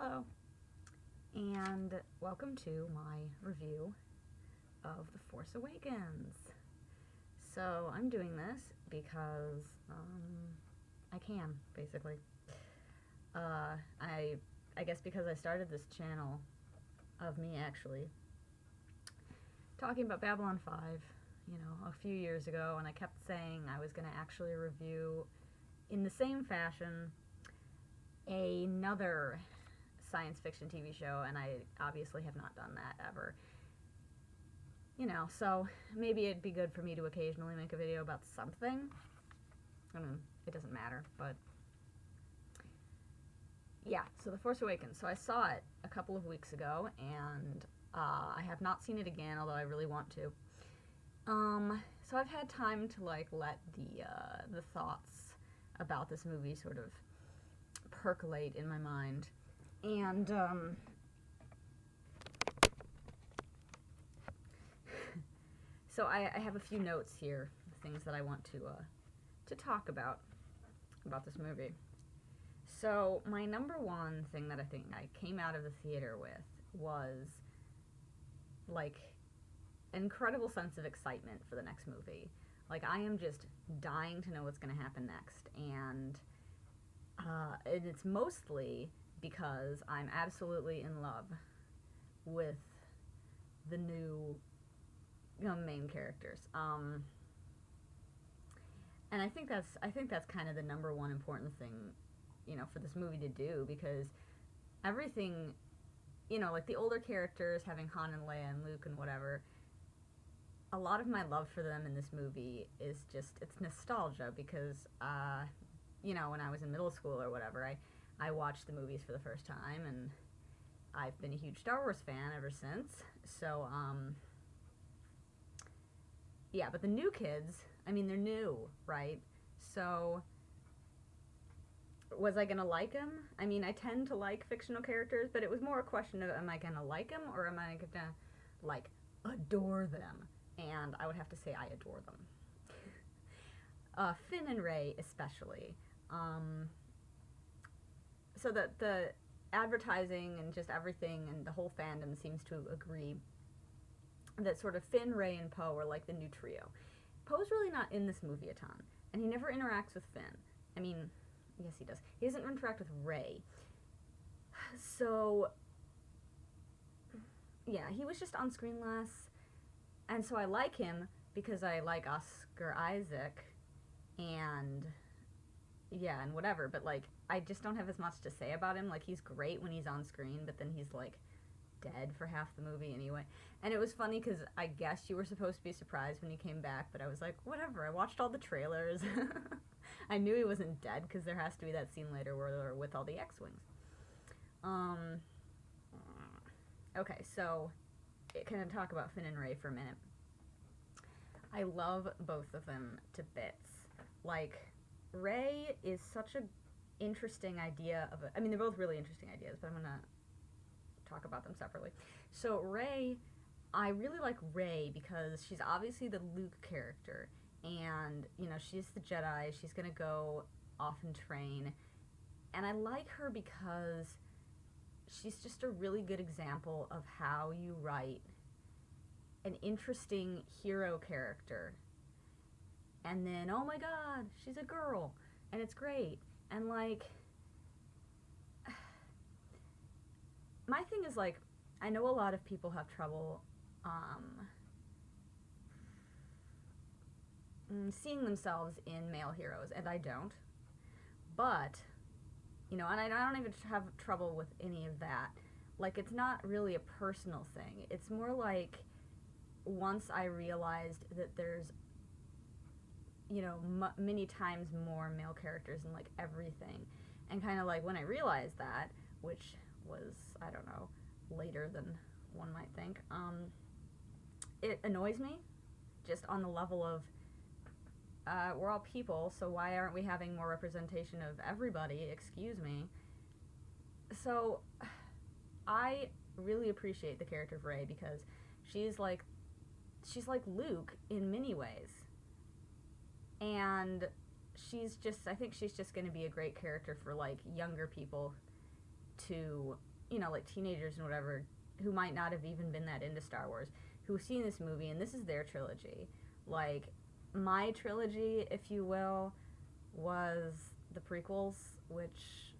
Hello, and welcome to my review of The Force Awakens. So I'm doing this because I can, basically. I guess because I started this channel of me actually talking about Babylon 5, a few years ago, and I kept saying I was going to actually review, in the same fashion, another science fiction TV show, and I obviously have not done that ever. So maybe it'd be good for me to occasionally make a video about something. I mean, it doesn't matter, but yeah, so The Force Awakens. So I saw it a couple of weeks ago, and I have not seen it again, although I really want to. So I've had time to let the thoughts about this movie sort of percolate in my mind, and so I have a few notes here, things that I want to talk about this movie. So my number one thing that I think I came out of the theater with was an incredible sense of excitement for the next movie. I am just dying to know what's going to happen next, and it's mostly because I'm absolutely in love with the new main characters. And I think that's kind of the number one important thing, for this movie to do, because everything, the older characters, having Han and Leia and Luke and whatever, a lot of my love for them in this movie is just, it's nostalgia, because, when I was in middle school or whatever, I watched the movies for the first time, and I've been a huge Star Wars fan ever since. So, yeah, but the new kids, they're new, right? So, was I going to like them? I tend to like fictional characters, but it was more a question of, am I going to like them, or am I going to, adore them? And I would have to say I adore them. Finn and Rey especially. So that the advertising and just everything and the whole fandom seems to agree that sort of Finn, Rey, and Poe are like the new trio. Poe's really not in this movie a ton, and he never interacts with Finn. Yes, he does. He doesn't interact with Rey. So, yeah, he was just on screen less, and so I like him because I like Oscar Isaac, and yeah, and whatever, but I just don't have as much to say about him. He's great when he's on screen, but then he's dead for half the movie anyway. And it was funny because I guess you were supposed to be surprised when he came back, but I was like, whatever, I watched all the trailers. I knew he wasn't dead because there has to be that scene later where they're with all the X-Wings. Okay, so can I talk about Finn and Rey for a minute? I love both of them to bits. Rey is such an interesting idea of they're both really interesting ideas, but I'm gonna talk about them separately. So Rey, I really like Rey because she's obviously the Luke character, and she's the Jedi. She's gonna go off and train, and I like her because she's just a really good example of how you write an interesting hero character, and then, oh my god, she's a girl, and it's great. And my thing is I know a lot of people have trouble seeing themselves in male heroes, and I don't. But, and I don't even have trouble with any of that. It's not really a personal thing. It's more once I realized that there's, many times more male characters in everything, and kind of when I realized that, which was, I don't know, later than one might think, it annoys me, just on the level of, we're all people, so why aren't we having more representation of everybody? Excuse me. So, I really appreciate the character of Rey because she's like Luke in many ways. And I think she's just going to be a great character for younger people to like teenagers and whatever, who might not have even been that into Star Wars, who have seen this movie, and this is their trilogy. Like, my trilogy, if you will, was the prequels, which,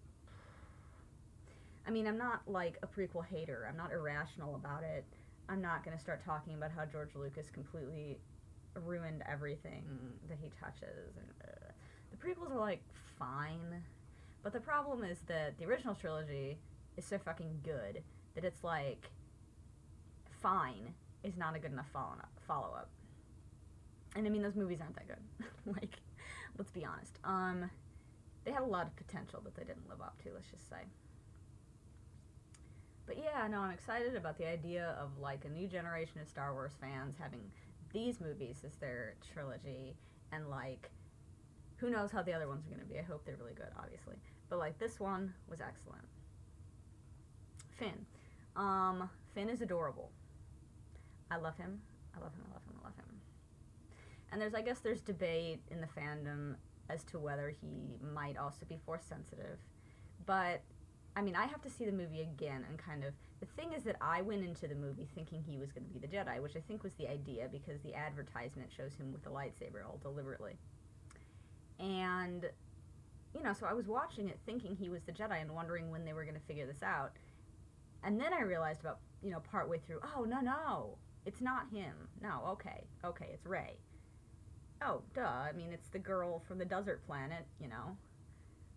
I mean, I'm not like a prequel hater. I'm not irrational about it. I'm not going to start talking about how George Lucas completely ruined everything that he touches. And the prequels are like fine, but the problem is that the original trilogy is so fucking good that it's like fine is not a good enough follow up. And I mean, those movies aren't that good. Like, let's be honest. They had a lot of potential that they didn't live up to, let's just say. But yeah, no, I'm excited about the idea of like a new generation of Star Wars fans having these movies as their trilogy, and like, who knows how the other ones are going to be. I hope they're really good, obviously. But like, this one was excellent. Finn. Finn is adorable. I love him. I love him, I love him, I love him. And I guess there's debate in the fandom as to whether he might also be Force sensitive. But, I mean, I have to see the movie again and kind of, the thing is that I went into the movie thinking he was going to be the Jedi, which I think was the idea because the advertisement shows him with a lightsaber all deliberately. And, so I was watching it thinking he was the Jedi and wondering when they were going to figure this out. And then I realized about, partway through, oh, no, it's not him. No, okay, it's Rey. Oh, duh, I mean, it's the girl from the desert planet,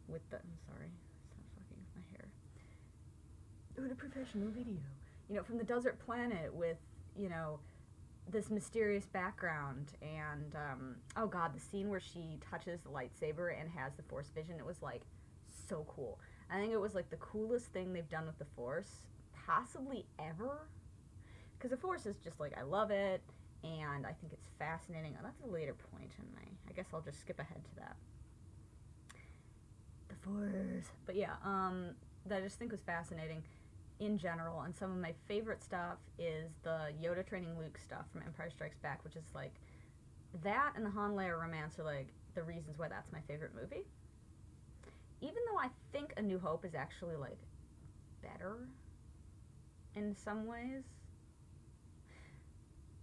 with the, I'm sorry, stop fucking with my hair. Doing a professional video. From the desert planet with, this mysterious background, and, oh god, the scene where she touches the lightsaber and has the Force vision, it was, like, so cool. I think it was, like, the coolest thing they've done with the Force, possibly ever, because the Force is just, like, I love it, and I think it's fascinating. Oh, that's a later point in I guess I'll just skip ahead to that. The Force. But yeah, that I just think was fascinating in general, and some of my favorite stuff is the Yoda training Luke stuff from Empire Strikes Back, which is like, that and the Han Leia romance are like the reasons why that's my favorite movie. Even though I think A New Hope is actually like better in some ways.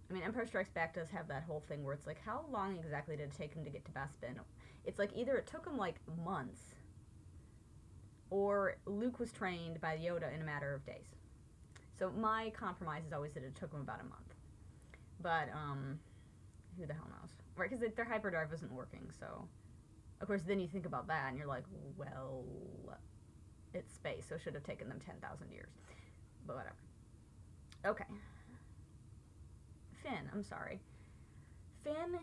I mean, Empire Strikes Back does have that whole thing where it's like, how long exactly did it take him to get to Bespin? It's like either it took him like months, or Luke was trained by Yoda in a matter of days. So my compromise is always that it took him about a month. But, who the hell knows? Right, because their hyperdrive wasn't working, so... Of course, then you think about that, and you're like, well, it's space, so it should have taken them 10,000 years. But whatever. Okay. Finn, I'm sorry. Finn,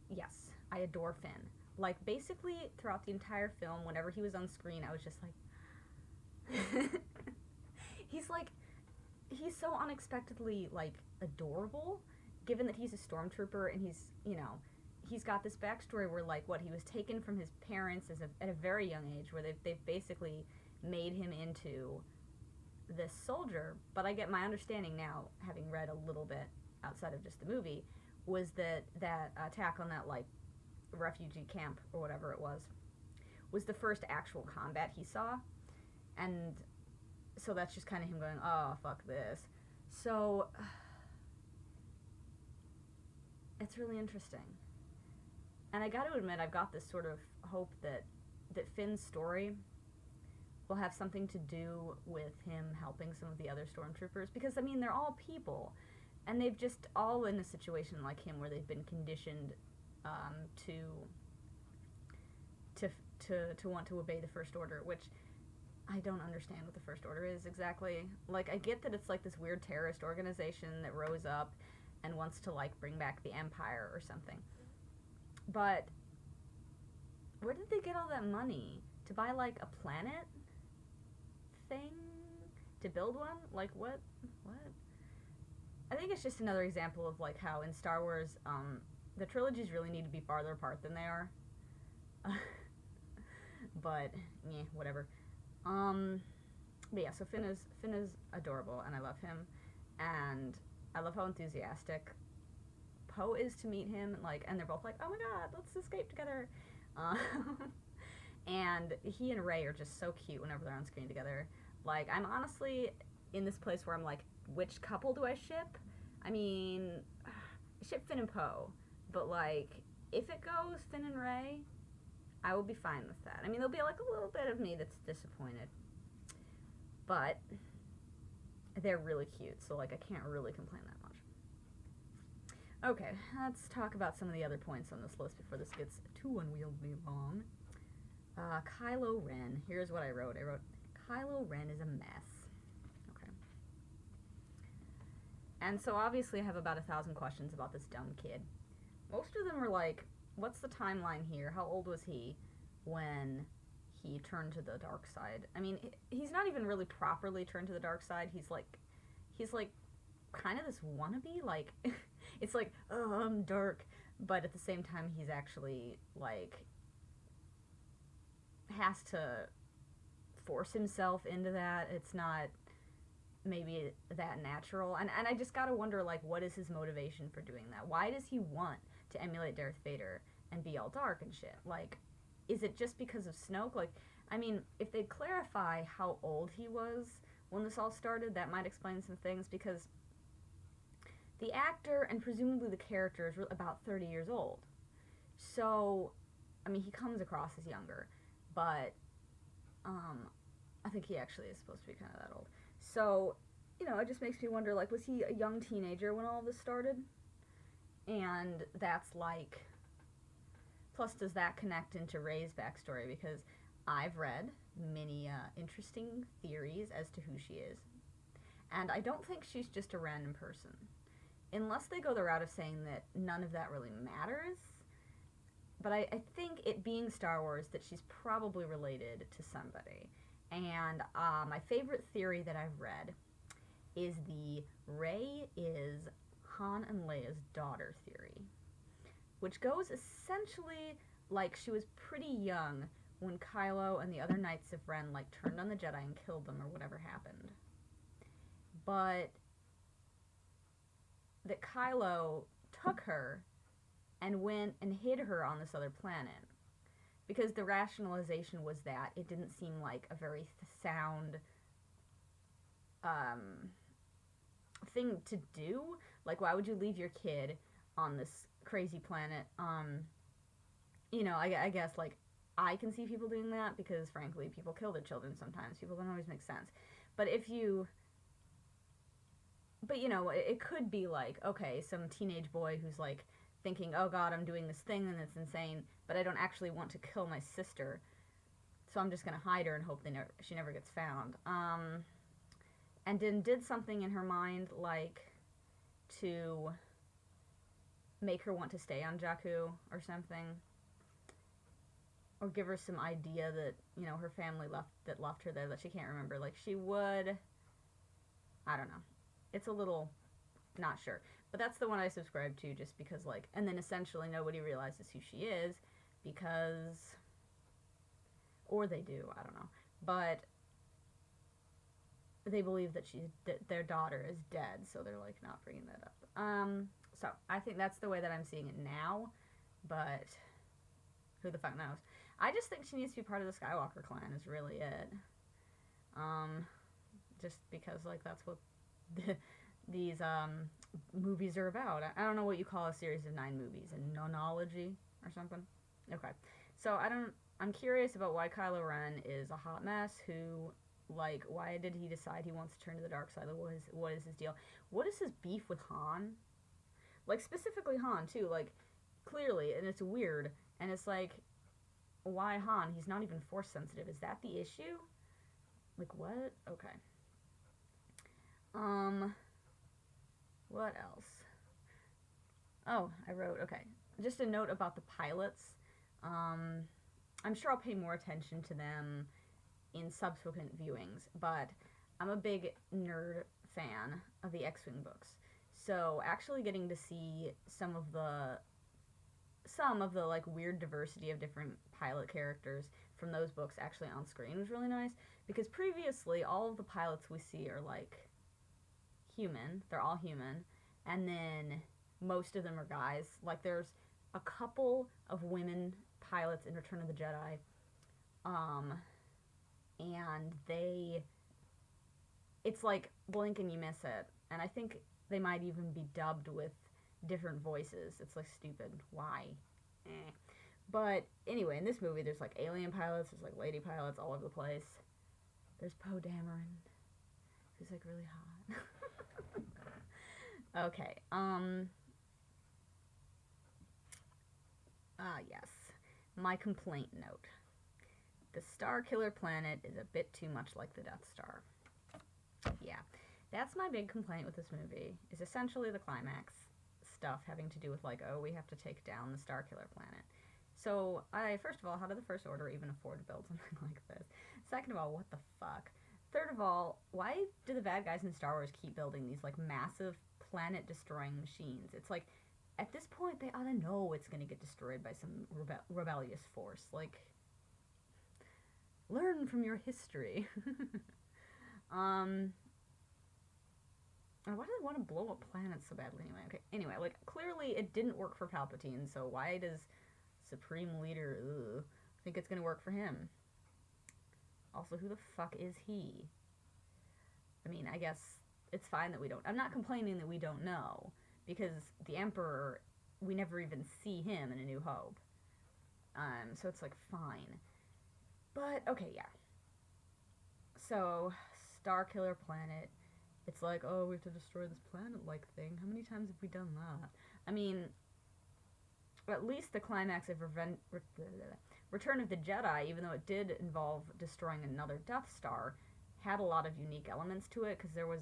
yes, I adore Finn. Like, basically, throughout the entire film, whenever he was on screen, I was just like... he's so unexpectedly, like, adorable, given that he's a stormtrooper, and he's got this backstory where, like, he was taken from his parents at a very young age, where they've basically made him into this soldier. But I get my understanding now, having read a little bit outside of just the movie, was that attack on that, like, refugee camp, or whatever it was the first actual combat he saw. And so that's just kind of him going, oh, fuck this. So, it's really interesting. And I gotta admit, I've got this sort of hope that Finn's story will have something to do with him helping some of the other stormtroopers. Because, I mean, they're all people. And they've just all in a situation like him where they've been conditioned to want to obey the First Order, which I don't understand what the First Order is exactly. Like, I get that it's like this weird terrorist organization that rose up and wants to, like, bring back the Empire or something. But where did they get all that money? To buy, like, a planet thing? To build one? Like, what? I think it's just another example of, like, how in Star Wars, the trilogies really need to be farther apart than they are. But, yeah, whatever. But yeah, so Finn is adorable, and I love him. And I love how enthusiastic Poe is to meet him, and they're both like, oh my god, let's escape together. And he and Rey are just so cute whenever they're on screen together. Like, I'm honestly in this place where I'm like, which couple do I ship? I mean, ship Finn and Poe, but like, if it goes Finn and Rey, I will be fine with that. I mean, there'll be like a little bit of me that's disappointed, but they're really cute, so like, I can't really complain that much. Okay, let's talk about some of the other points on this list before this gets too unwieldy long. Kylo Ren. Here's what I wrote. I wrote, Kylo Ren is a mess. Okay. And so obviously I have about 1,000 questions about this dumb kid. Most of them are like, what's the timeline here? How old was he when he turned to the dark side? I mean, he's not even really properly turned to the dark side. He's like kind of this wannabe. Like, it's like, oh, I'm dark. But at the same time, he's actually like, has to force himself into that. It's not maybe that natural. And I just gotta wonder, like, what is his motivation for doing that? Why does he want to emulate Darth Vader and be all dark and shit? Like, is it just because of Snoke? Like, I mean, if they clarify how old he was when this all started, that might explain some things, because the actor and presumably the character is about 30 years old. So, I mean, he comes across as younger, but I think he actually is supposed to be kind of that old. So, you know, it just makes me wonder, like, was he a young teenager when all of this started? And that's like, plus does that connect into Rey's backstory? Because I've read many interesting theories as to who she is, and I don't think she's just a random person, unless they go the route of saying that none of that really matters. But I think, it being Star Wars, that she's probably related to somebody. And my favorite theory that I've read is the Rey is Han and Leia's daughter theory, which goes essentially like she was pretty young when Kylo and the other Knights of Ren like turned on the Jedi and killed them, or whatever happened. But that Kylo took her and went and hid her on this other planet, because the rationalization was that it didn't seem like a very sound thing to do. Like, why would you leave your kid on this crazy planet? You know, I guess, like, I can see people doing that, because frankly, people kill their children sometimes. People don't always make sense. But you know, it could be like, okay, some teenage boy who's like thinking, oh god, I'm doing this thing and it's insane, but I don't actually want to kill my sister, so I'm just gonna hide her and hope she never gets found. And then did something in her mind, like, to make her want to stay on Jakku or something, or give her some idea that, you know, her family left her there, that she can't remember. Like, she would, I don't know. It's a little, not sure. But that's the one I subscribe to, just because, like, and then essentially nobody realizes who she is, because, or they do, I don't know, but they believe that their daughter is dead, so they're, like, not bringing that up. So I think that's the way that I'm seeing it now, but who the fuck knows? I just think she needs to be part of the Skywalker clan, is really it. Just because, like, that's what these movies are about. I don't know what you call a series of 9 movies, a nonology or something. Okay, so I'm curious about why Kylo Ren is a hot mess. Who, like, why did he decide he wants to turn to the dark side? What is his deal? What is his beef with Han? Like, specifically Han too. Like, clearly, and it's weird. And it's like, why Han? He's not even force sensitive. Is that the issue? Like, what? Okay. What else? Oh, I wrote, okay, just a note about the pilots. I'm sure I'll pay more attention to them in subsequent viewings, but I'm a big nerd fan of the X-Wing books. So actually getting to see some of the like weird diversity of different pilot characters from those books actually on screen was really nice, because previously all of the pilots we see are like human. They're all human, and then most of them are guys. Like, there's a couple of women pilots in Return of the Jedi, and they it's like blink and you miss it. And I think they might even be dubbed with different voices. It's like stupid. Why? Eh. But anyway, in this movie, there's like alien pilots, there's like lady pilots all over the place. There's Poe Dameron, who's like really hot. Okay. Yes. My complaint note. The Star Killer planet is a bit too much like the Death Star. Yeah. That's my big complaint with this movie, is essentially the climax stuff having to do with like, oh, we have to take down the Star Killer planet. So, first of all, how did the First Order even afford to build something like this? Second of all, what the fuck? Third of all, why do the bad guys in Star Wars keep building these like massive planet-destroying machines? It's like, at this point, they ought to know it's going to get destroyed by some rebellious force. Like, learn from your history. Why do they want to blow up planets so badly anyway? Okay, anyway, like, clearly it didn't work for Palpatine, so why does Supreme Leader think it's going to work for him? Also, who the fuck is he? I mean, I guess it's fine that we don't... I'm not complaining that we don't know, because the Emperor, we never even see him in A New Hope. So it's, like, fine. But, okay, yeah. So, Star Killer planet. It's like, oh, we have to destroy this planet-like thing. How many times have we done that? I mean, at least the climax of Return of the Jedi, even though it did involve destroying another Death Star, had a lot of unique elements to it, because there was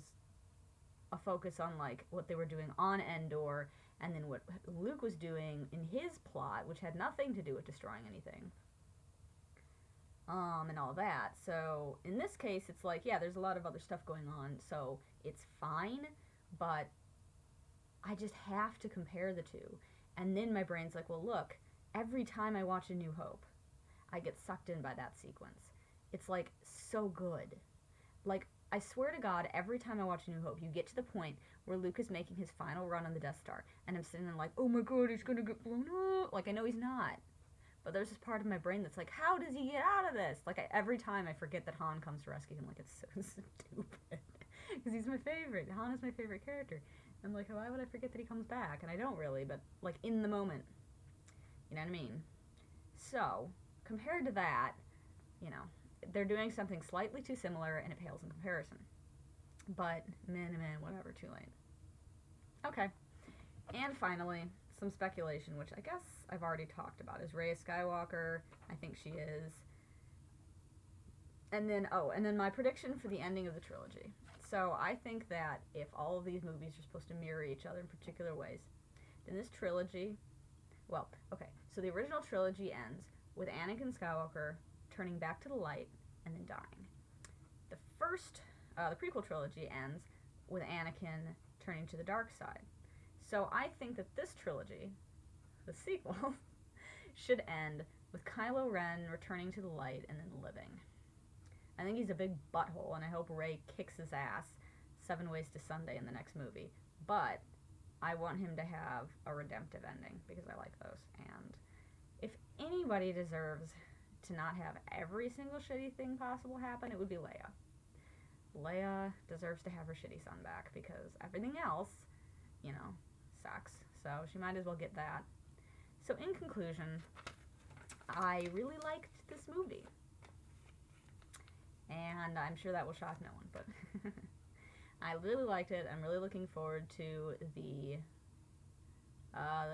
a focus on, like, what they were doing on Endor, and then what Luke was doing in his plot, which had nothing to do with destroying anything. And all that. So, in this case, it's like, yeah, there's a lot of other stuff going on, so it's fine, but I just have to compare the two. And then my brain's like, well, look, every time I watch A New Hope, I get sucked in by that sequence. It's, like, so good. Like, I swear to God, every time I watch A New Hope, you get to the point where Luke is making his final run on the Death Star, and I'm sitting there like, oh my God, he's gonna get blown up. Like, I know he's not. But there's this part of my brain that's like, how does he get out of this? Like, every time I forget that Han comes to rescue him. Like, it's so stupid. Because he's my favorite. Han is my favorite character. I'm like, why would I forget that he comes back? And I don't really, but, like, in the moment. You know what I mean? So, compared to that, you know, they're doing something slightly too similar, and it pales in comparison. But, man, whatever, too late. Okay. And finally, some speculation, which I guess I've already talked about. Is Rey a Skywalker? I think she is. And then my prediction for the ending of the trilogy. So I think that if all of these movies are supposed to mirror each other in particular ways, then this trilogy, well, okay, so the original trilogy ends with Anakin Skywalker turning back to the light and then dying. The prequel trilogy ends with Anakin turning to the dark side. So I think that this trilogy, the sequel, should end with Kylo Ren returning to the light and then living. I think he's a big butthole, and I hope Rey kicks his ass 7 Ways to Sunday in the next movie. But I want him to have a redemptive ending, because I like those. And if anybody deserves to not have every single shitty thing possible happen, it would be Leia. Leia deserves to have her shitty son back, because everything else, you know, sucks. So she might as well get that. So in conclusion, I really liked this movie. And I'm sure that will shock no one, but I really liked it. I'm really looking forward to the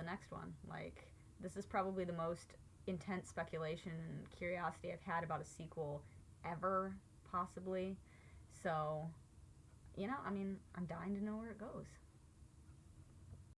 next one. Like, this is probably the most intense speculation and curiosity I've had about a sequel ever, possibly. So, you know, I mean, I'm dying to know where it goes.